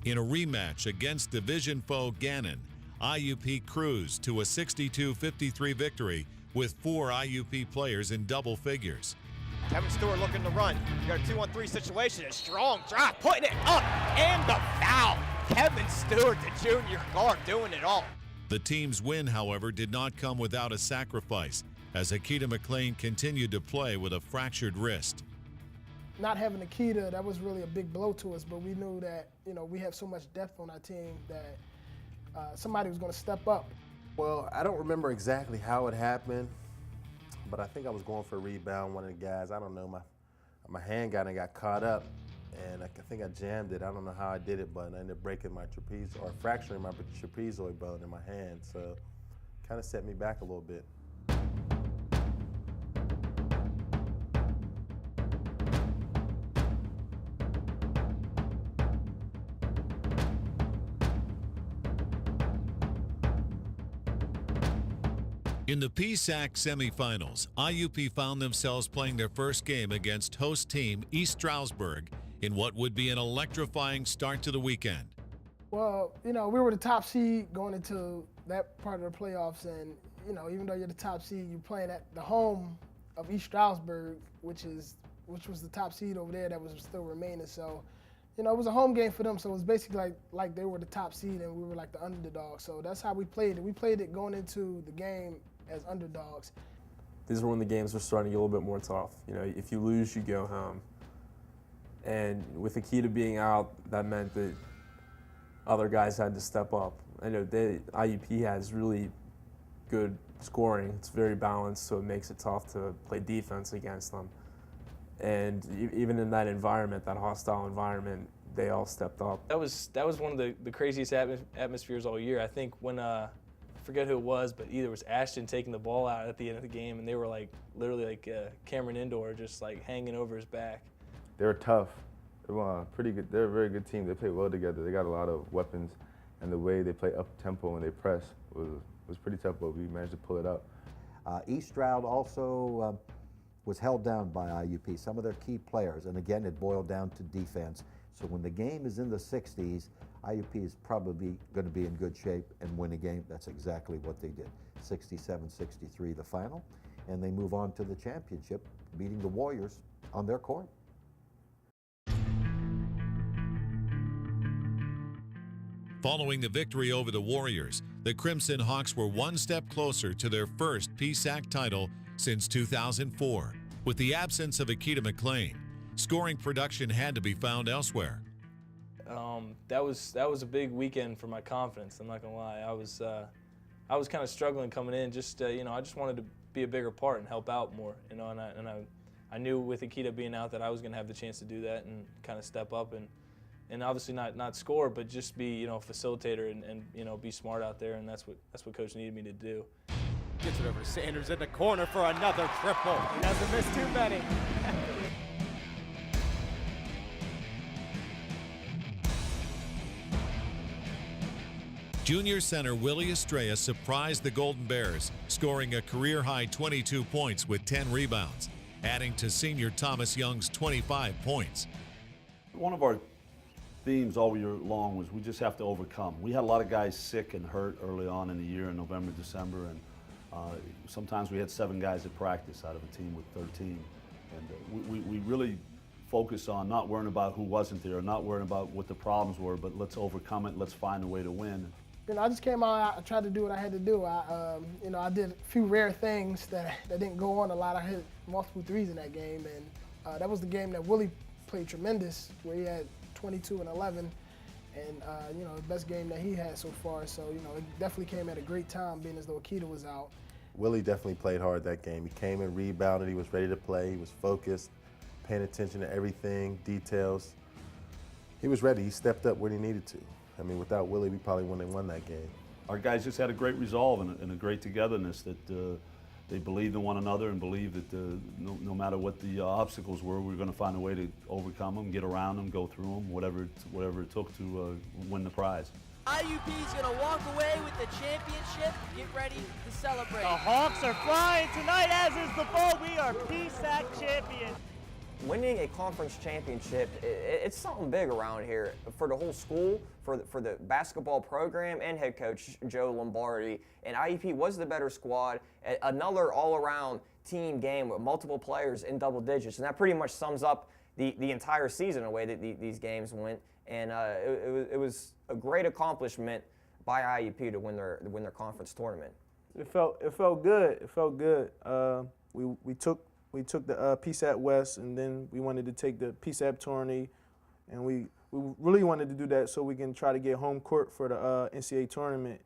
In a rematch against division foe Gannon, IUP cruised to a 62-53 victory with 4 IUP players in double figures. Kevin Stewart looking to run. You got a 2-on-3 situation. A strong drop, putting it up, and the foul. Kevin Stewart, the junior guard, doing it all. The team's win, however, did not come without a sacrifice, as Akita McLean continued to play with a fractured wrist. Not having Akita, that was really a big blow to us, but we knew that, we have so much depth on our team that somebody was going to step up. Well, I don't remember exactly how it happened, but I think I was going for a rebound. One of the guys, I don't know, my hand got caught up, and I think I jammed it. I don't know how I did it, but I ended up breaking my fracturing my trapezoid bone in my hand, so kind of set me back a little bit. In the Psac semifinals, IUP found themselves playing their first game against host team East Stroudsburg in what would be an electrifying start to the weekend. Well, we were the top seed going into that part of the playoffs, and even though you're the top seed, you're playing at the home of East Stroudsburg, which was the top seed over there that was still remaining. So, it was a home game for them, so it was basically like they were the top seed and we were like the underdog. So that's how we played it. We played it going into the game as underdogs. These are when the games are starting to get a little bit more tough. If you lose, you go home. And with Akita being out, that meant that other guys had to step up. I know IUP has really good scoring. It's very balanced, so it makes it tough to play defense against them. And even in that environment, that hostile environment, they all stepped up. That was one of the craziest atmospheres all year. I think when I forget who it was, but either it was Ashton taking the ball out at the end of the game, and they were literally Cameron Indoor just hanging over his back. They were tough. They were pretty good. They're a very good team. They play well together. They got a lot of weapons, and the way they play up tempo and they press was pretty tough, but we managed to pull it up. East Stroud also was held down by IUP, some of their key players, and again, it boiled down to defense. So when the game is in the 60s, IUP is probably going to be in good shape and win a game. That's exactly what they did. 67-63 the final, and they move on to the championship, beating the Warriors on their court. Following the victory over the Warriors, the Crimson Hawks were one step closer to their first Psac title since 2004. With the absence of Akita McLean, scoring production had to be found elsewhere. That was a big weekend for my confidence. I'm not gonna lie. I was kind of struggling coming in. Just I just wanted to be a bigger part and help out more. And I knew with Akita being out that I was gonna have the chance to do that and kind of step up and obviously not score, but just be a facilitator and be smart out there. And that's what Coach needed me to do. Gets it over to Sanders in the corner for another triple. He doesn't miss too many. Junior center Willie Estrella surprised the Golden Bears, scoring a career-high 22 points with 10 rebounds, adding to senior Thomas Young's 25 points. One of our themes all year long was we just have to overcome. We had a lot of guys sick and hurt early on in the year in November, December, and sometimes we had 7 guys at practice out of a team with 13. And we really focus on not worrying about who wasn't there, not worrying about what the problems were, but let's overcome it, let's find a way to win. I just came out, I tried to do what I had to do. I did a few rare things that didn't go on a lot. I hit multiple threes in that game, and that was the game that Willie played tremendous, where he had 22 and 11, and the best game that he had so far. So it definitely came at a great time, being as though Akita was out. Willie definitely played hard that game. He came in, rebounded, he was ready to play, he was focused, paying attention to everything, details. He was ready, he stepped up when he needed to. I mean, without Willie, we probably wouldn't have won that game. Our guys just had a great resolve and a great togetherness that they believed in one another and believed that no matter what the obstacles were, we were going to find a way to overcome them, get around them, go through them, whatever it took to win the prize. IUP's going to walk away with the championship. Get ready to celebrate. The Hawks are flying tonight, as is the ball. We are Psac champions. winning a conference championship, it's something big around here for the whole school, for the basketball program and head coach Joe Lombardi. And IUP was the better squad, another all-around team game with multiple players in double digits. And that pretty much sums up the entire season, the way that these games went. And it was a great accomplishment by IUP to win their conference tournament. It felt good. It felt good. We took the Psac West, and then we wanted to take the Psac tourney, and we really wanted to do that so we can try to get home court for the NCAA tournament.